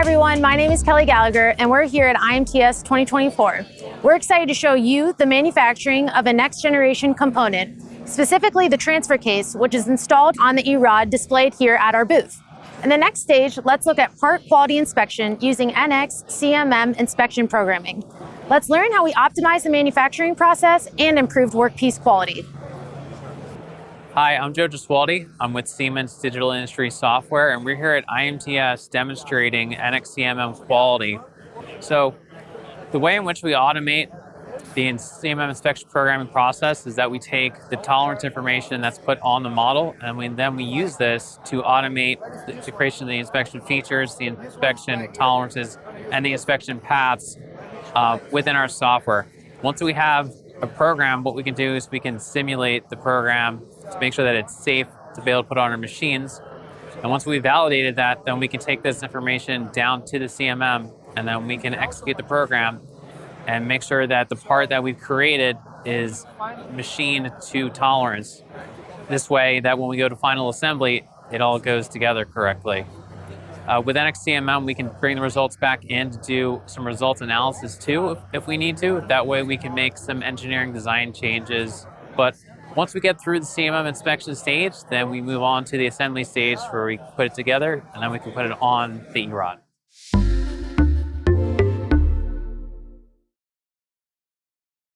everyone, my name is Kelly Gallagher and we're here at IMTS 2024. We're excited to show you the manufacturing of a next generation component, specifically the transfer case, which is installed on the E-Rod displayed here at our booth. In the next stage, let's look at part quality inspection using NX CMM inspection programming. Let's learn how we optimize the manufacturing process and improved workpiece quality. Hi, I'm Joe Gesualdi. I'm with Siemens Digital Industry Software, and we're here at IMTS demonstrating NX-CMM quality. So the way in which we automate the CMM inspection programming process is that we take the tolerance information that's put on the model, and then we use this to automate the creation of the inspection features, the inspection tolerances, and the inspection paths within our software. Once we have a program, what we can do is we can simulate the program to make sure that it's safe to be able to put on our machines. And once we've validated that, then we can take this information down to the CMM, and then we can execute the program and make sure that the part that we've created is machine to tolerance. This way that when we go to final assembly, it all goes together correctly. With NX-CMM, we can bring the results back in to do some results analysis too, if we need to. That way we can make some engineering design changes. But once we get through the CMM inspection stage, then we move on to the assembly stage where we put it together, and then we can put it on the E-Rod.